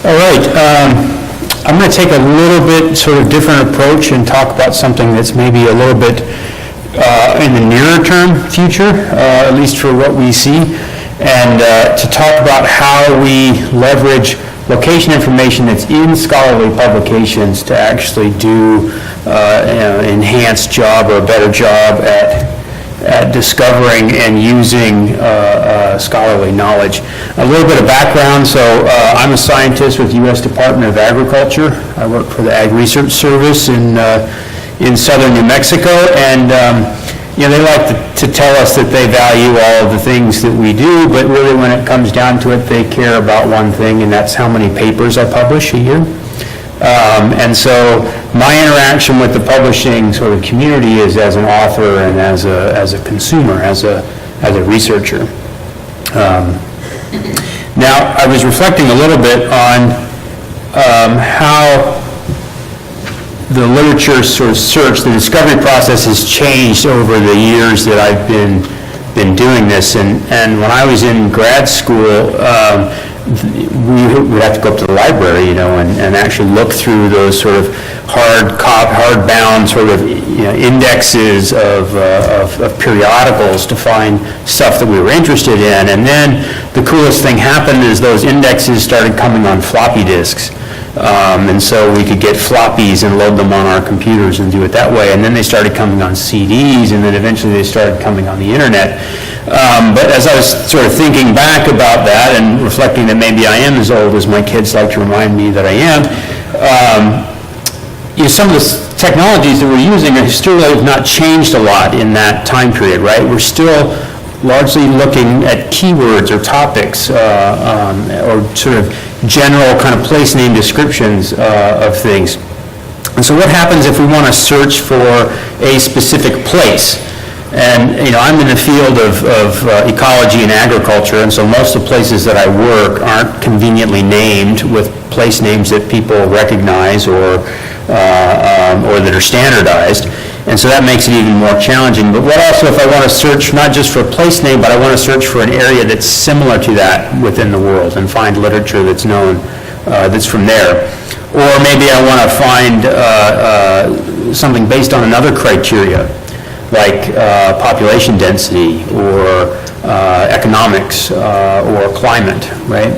All right. I'm going to take a little bit sort of different approach and talk about something that's maybe a little bit in the nearer term future, at least for what we see, and to talk about how we leverage location information that's in scholarly publications to actually do enhanced job or a better job at discovering and using scholarly knowledge. A little bit of background, so I'm a scientist with the U.S. Department of Agriculture. I work for the Ag Research Service in southern New Mexico, and they like to tell us that they value all of the things that we do, but really when it comes down to it, they care about one thing, and that's how many papers I publish a year. And so my interaction with the publishing sort of community is as an author and as a consumer, as a researcher. Now, I was reflecting a little bit on how the literature sort of search, the discovery process has changed over the years that I've been doing this. And when I was in grad school, we would have to go up to the library, and actually look through those sort of hard-bound sort of indexes of periodicals to find stuff that we were interested in. And then the coolest thing happened is those indexes started coming on floppy disks. And so we could get floppies and load them on our computers and do it that way. And then they started coming on CDs, and then eventually they started coming on the internet. But as I was sort of thinking back about that and reflecting that maybe I am as old as my kids like to remind me that I am, some of the technologies that we're using still have not changed a lot in that time period, right? We're still largely looking at keywords or topics or sort of general kind of place name descriptions of things. And so what happens if we want to search for a specific place? And I'm in the field of ecology and agriculture, and so most of the places that I work aren't conveniently named with place names that people recognize or that are standardized. And so that makes it even more challenging. But what also if I want to search not just for a place name, but I want to search for an area that's similar to that within the world and find literature that's known, that's from there. Or maybe I want to find something based on another criteria, like population density or economics or climate, right?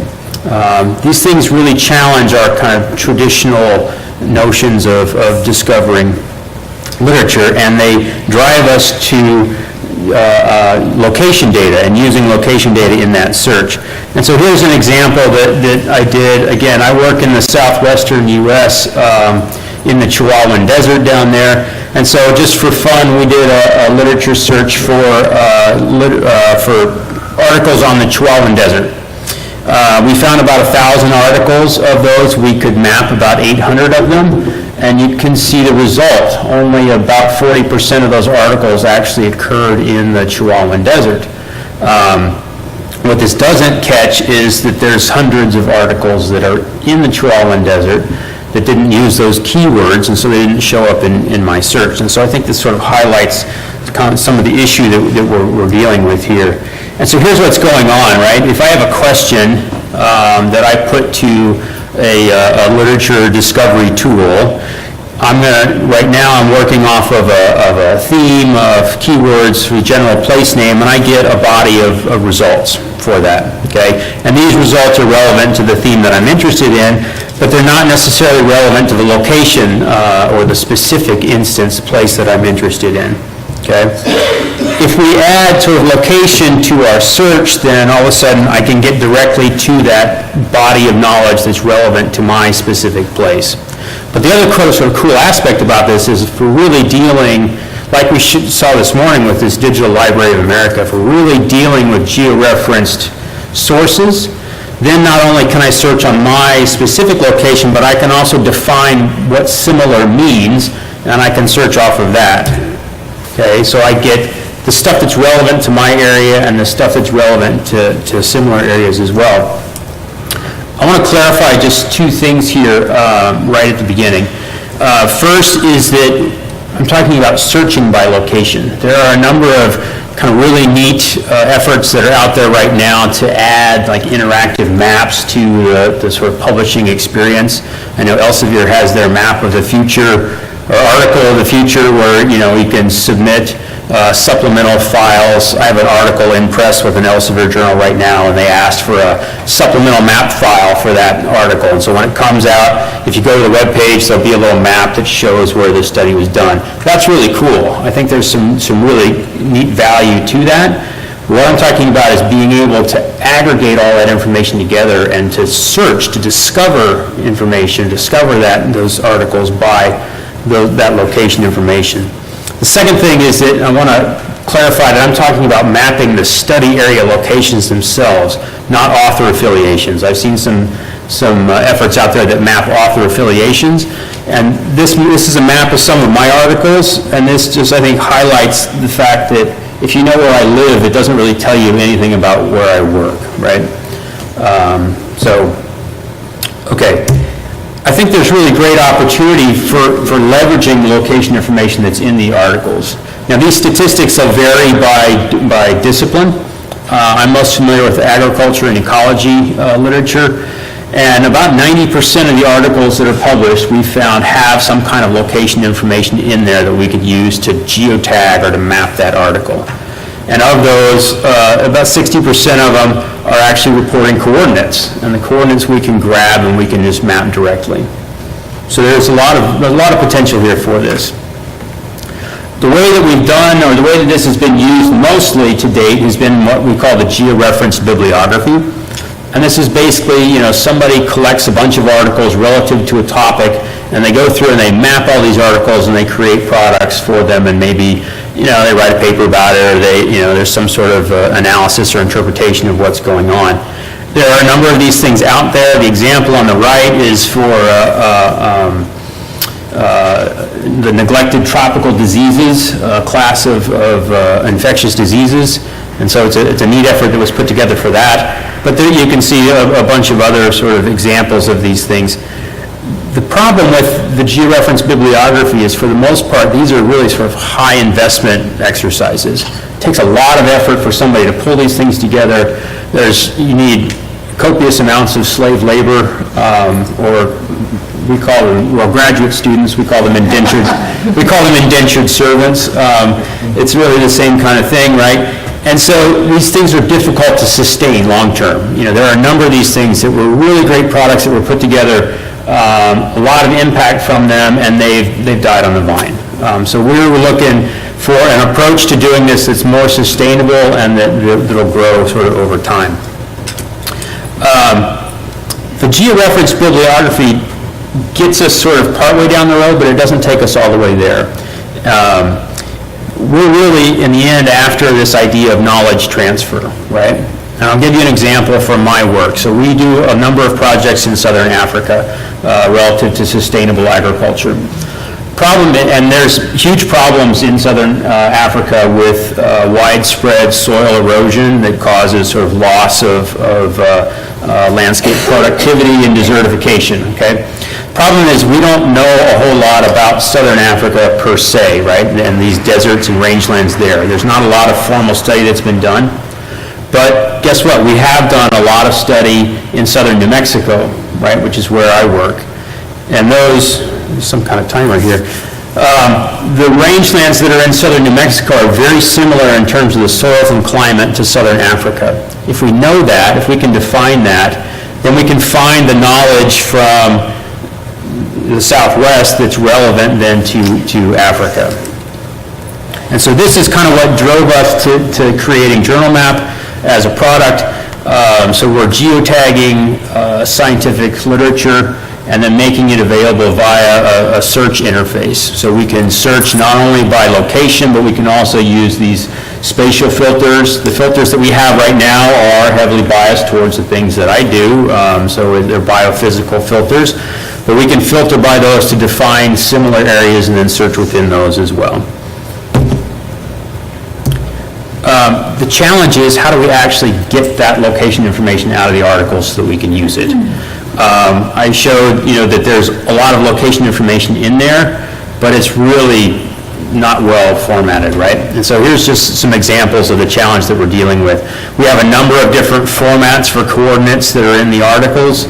These things really challenge our kind of traditional notions of discovering literature, and they drive us to location data and using location data in that search. And so here's an example that I did. Again, I work in the southwestern U.S. In the Chihuahuan desert down there, and so just for fun, we did a literature search for articles on the Chihuahuan desert. We found about 1,000 articles of those. We could map about 800 of them, and you can see the result. Only about 40% of those articles actually occurred in the Chihuahuan desert. What this doesn't catch is that there's hundreds of articles that are in the Chihuahuan desert that didn't use those keywords, and so they didn't show up in my search. And so I think this sort of highlights some of the issue that we're dealing with here. And so here's what's going on, right? If I have a question that I put to a literature discovery tool, right now I'm working off of a theme of keywords for general place name, and I get a body of results for that, okay? And these results are relevant to the theme that I'm interested in, but they're not necessarily relevant to the location or the specific instance place that I'm interested in, okay? If we add sort of location to our search, then all of a sudden I can get directly to that body of knowledge that's relevant to my specific place. But the other sort of cool aspect about this is if we're really dealing, like we saw this morning with this Digital Library of America, if we're really dealing with georeferenced sources, then not only can I search on my specific location, but I can also define what similar means, and I can search off of that. Okay, so I get the stuff that's relevant to my area and the stuff that's relevant to similar areas as well. I want to clarify just two things here right at the beginning. First is that I'm talking about searching by location. There are a number of kind of really neat efforts that are out there right now to add like interactive maps to the sort of publishing experience. I know Elsevier has their map of the future, or article of the future, where you can submit supplemental files. I have an article in press with an Elsevier journal right now, and they asked for a supplemental map file for that article. And so when it comes out, if you go to the web page, there'll be a little map that shows where the study was done. That's really cool. I think there's some really neat value to that. What I'm talking about is being able to aggregate all that information together and to search, to discover information, discover those articles by that location information. The second thing is that I want to clarify that I'm talking about mapping the study area locations themselves, not author affiliations. I've seen some efforts out there that map author affiliations, and this is a map of some of my articles, and this just, I think, highlights the fact that if you know where I live, it doesn't really tell you anything about where I work, right? Okay. I think there's really great opportunity for leveraging the location information that's in the articles. Now, these statistics will vary by discipline. I'm most familiar with agriculture and ecology literature, and about 90% of the articles that are published we found have some kind of location information in there that we could use to geotag or to map that article. And of those, about 60% of them are actually reporting coordinates, and the coordinates we can grab and we can just map directly. So there's a lot of potential here for this. The way that we've done, or the way that this has been used mostly to date, has been what we call the georeferenced bibliography. And this is basically, somebody collects a bunch of articles relative to a topic, and they go through and they map all these articles and they create products for them, and maybe they write a paper about it, or there's some sort of analysis or interpretation of what's going on. There are a number of these things out there. The example on the right is for the neglected tropical diseases, a class of infectious diseases. And so it's a neat effort that was put together for that. But there you can see a bunch of other sort of examples of these things. The problem with the georeferenced bibliography is, for the most part, these are really sort of high investment exercises. It takes a lot of effort for somebody to pull these things together. You need copious amounts of slave labor, or we call them, graduate students, we call them indentured servants. It's really the same kind of thing, right? And so these things are difficult to sustain long term. There are a number of these things that were really great products that were put together, a lot of impact from them, and they've died on the vine. So we were looking for an approach to doing this that's more sustainable and that'll grow sort of over time. The georeferenced bibliography gets us sort of partway down the road, but it doesn't take us all the way there. We're really, in the end, after this idea of knowledge transfer, right? And I'll give you an example from my work. So we do a number of projects in Southern Africa relative to sustainable agriculture. And there's huge problems in Southern Africa with widespread soil erosion that causes sort of loss of landscape productivity and desertification, okay? Problem is, we don't know a whole lot about Southern Africa per se, right? And these deserts and rangelands there. There's not a lot of formal study that's been done. But guess what? We have done a lot of study in southern New Mexico, right, which is where I work. And there's some kind of timer here. The rangelands that are in southern New Mexico are very similar in terms of the soils and climate to Southern Africa. If we know that, if we can define that, then we can find the knowledge from the Southwest that's relevant then to Africa. And so this is kind of what drove us to creating Journal Map as a product. So we're geotagging scientific literature and then making it available via a search interface. So we can search not only by location, but we can also use these spatial filters. The filters that we have right now are heavily biased towards the things that I do, so they're biophysical filters. But we can filter by those to define similar areas and then search within those as well. The challenge is, how do we actually get that location information out of the articles so that we can use it? I showed, that there's a lot of location information in there, but it's really not well formatted, right? And so here's just some examples of the challenge that we're dealing with. We have a number of different formats for coordinates that are in the articles.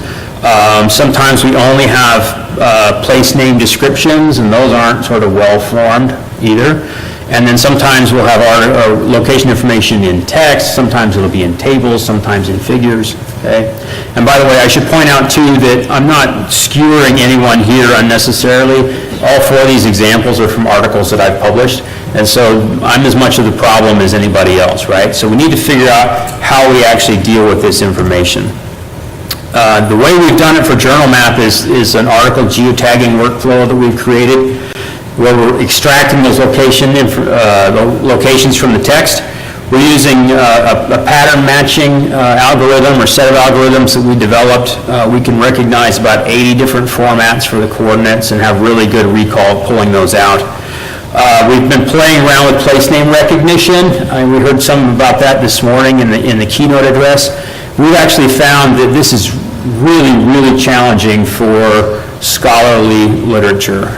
Sometimes we only have place name descriptions, and those aren't sort of well formed either. And then sometimes we'll have our location information in text, sometimes it'll be in tables, sometimes in figures, okay? And by the way, I should point out too that I'm not skewering anyone here unnecessarily. All four of these examples are from articles that I've published, and so I'm as much of the problem as anybody else, right? So we need to figure out how we actually deal with this information. The way we've done it for Journal Map is an article geotagging workflow that we've created, where we're extracting those locations from the text. We're using a pattern matching algorithm or set of algorithms that we developed. We can recognize about 80 different formats for the coordinates and have really good recall pulling those out. We've been playing around with place name recognition. We heard some about that this morning in the keynote address. We've actually found that this is really, really challenging for scholarly literature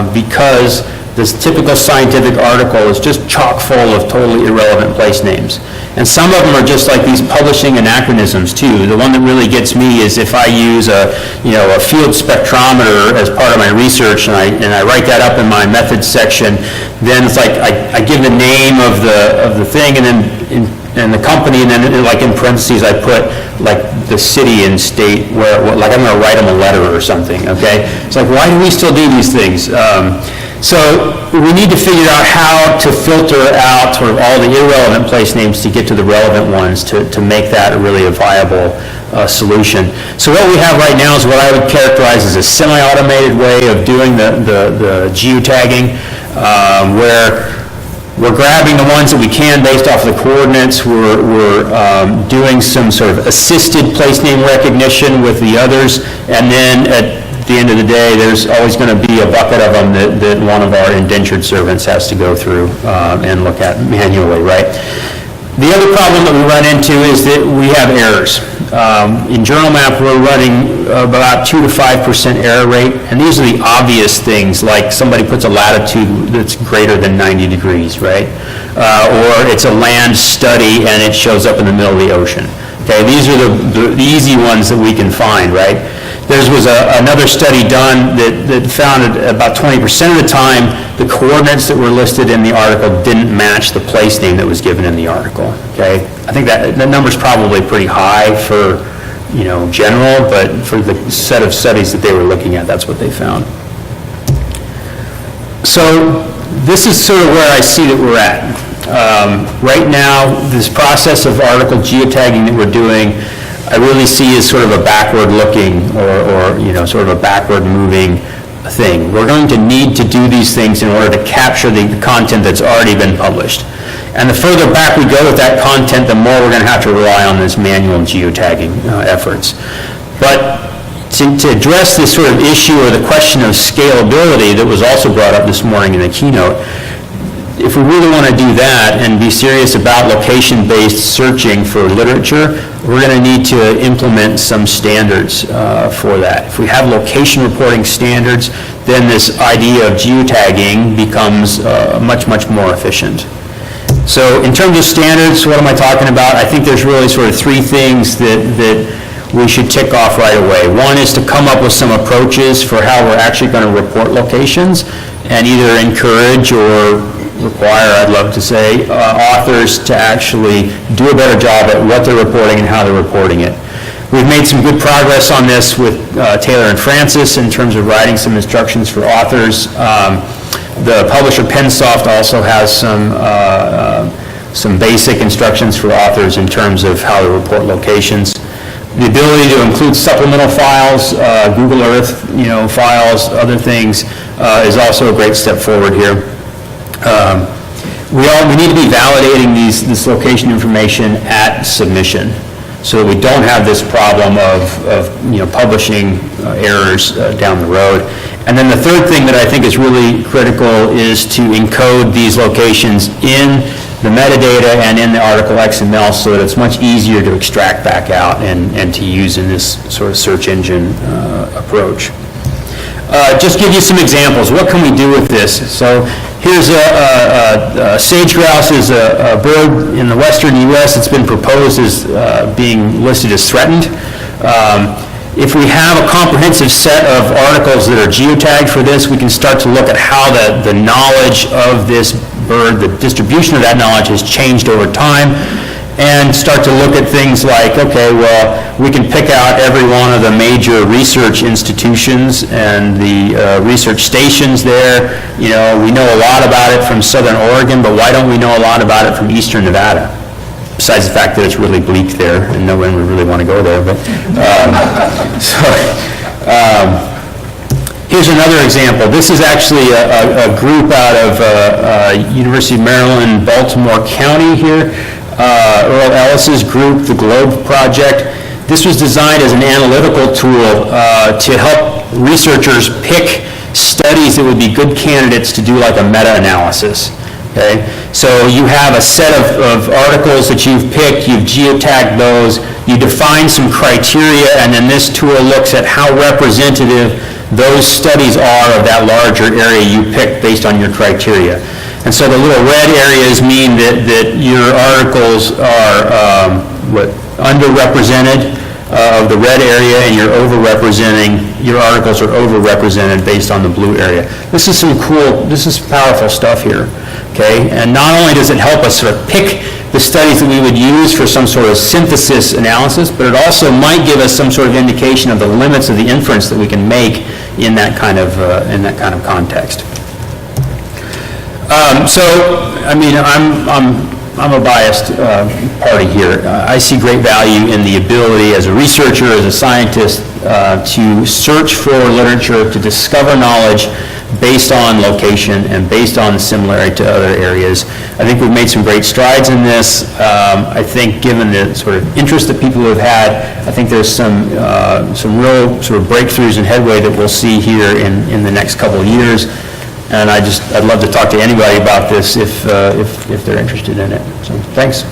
because this typical scientific article is just chock full of totally irrelevant place names. And some of them are just like these publishing anachronisms too. The one that really gets me is if I use a field spectrometer as part of my research and I write that up in my methods section, then it's like I give the name of the thing and then and the company, and then like in parentheses I put like the city and state where, like I'm going to write them a letter or something, okay? It's like, why do we still do these things? So we need to figure out how to filter out sort of all the irrelevant place names to get to the relevant ones to make that really a viable solution. So what we have right now is what I would characterize as a semi-automated way of doing the geotagging, where we're grabbing the ones that we can based off of the coordinates. We're doing some sort of assisted place name recognition with the others, and then at the end of the day, there's always going to be a bucket of them that one of our indentured servants has to go through and look at manually, right? The other problem that we run into is that we have errors. In Journal Map, we're running about 2 to 5% error rate, and these are the obvious things, like somebody puts a latitude that's greater than 90 degrees, right? Or it's a land study and it shows up in the middle of the ocean. Okay, these are the easy ones that we can find, right? There was another study done that found that about 20% of the time, the coordinates that were listed in the article didn't match the place name that was given in the article, okay? I think that number's probably pretty high for, general, but for the set of studies that they were looking at, that's what they found. So this is sort of where I see that we're at. Right now, this process of article geotagging that we're doing, I really see as sort of a backward-looking or sort of a backward-moving thing. We're going to need to do these things in order to capture the content that's already been published. And the further back we go with that content, the more we're going to have to rely on this manual geotagging efforts. But to address this sort of issue or the question of scalability that was also brought up this morning in the keynote, if we really want to do that and be serious about location-based searching for literature, we're going to need to implement some standards for that. If we have location reporting standards, then this idea of geotagging becomes much, much more efficient. So in terms of standards, what am I talking about? I think there's really sort of three things that we should tick off right away. One is to come up with some approaches for how we're actually going to report locations and either encourage or require, I'd love to say, authors to actually do a better job at what they're reporting and how they're reporting it. We've made some good progress on this with Taylor and Francis in terms of writing some instructions for authors. The publisher Pensoft also has some basic instructions for authors in terms of how to report locations. The ability to include supplemental files, Google Earth, files, other things, is also a great step forward here. We need to be validating this location information at submission so that we don't have this problem of publishing errors down the road. And then the third thing that I think is really critical is to encode these locations in the metadata and in the article XML so that it's much easier to extract back out and to use in this sort of search engine approach. just give you some examples. What can we do with this? So here's a sage grouse is a bird in the western U.S. It's been proposed as being listed as threatened. If we have a comprehensive set of articles that are geotagged for this, we can start to look at how the knowledge of this bird, the distribution of that knowledge has changed over time, and start to look at things like, okay, well, we can pick out every one of the major research institutions and the research stations there. You know, we know a lot about it from Southern Oregon, but why don't we know a lot about it from Eastern Nevada? Besides the fact that it's really bleak there, and no one would really want to go there. But here's another example. This is actually a group out of University of Maryland, Baltimore County here. Earl Ellis's group, the GLOBE Project. This was designed as an analytical tool to help researchers pick studies that would be good candidates to do like a meta-analysis. Okay? So you have a set of articles that you've picked, you've geotagged those, you define some criteria, and then this tool looks at how representative those studies are of that larger area you picked based on your criteria. And so the little red areas mean that your articles are underrepresented of the red area, and your articles are overrepresented based on the blue area. This is powerful stuff here. Okay, and not only does it help us sort of pick the studies that we would use for some sort of synthesis analysis, but it also might give us some sort of indication of the limits of the inference that we can make in that kind of context. So, I mean, I'm a biased party here. I see great value in the ability as a researcher, as a scientist, to search for literature, to discover knowledge based on location and based on similarity to other areas. I think we've made some great strides in this. I think given the sort of interest that people have had, I think there's some real sort of breakthroughs and headway that we'll see here in the next couple of years. And I'd love to talk to anybody about this if they're interested in it. So thanks.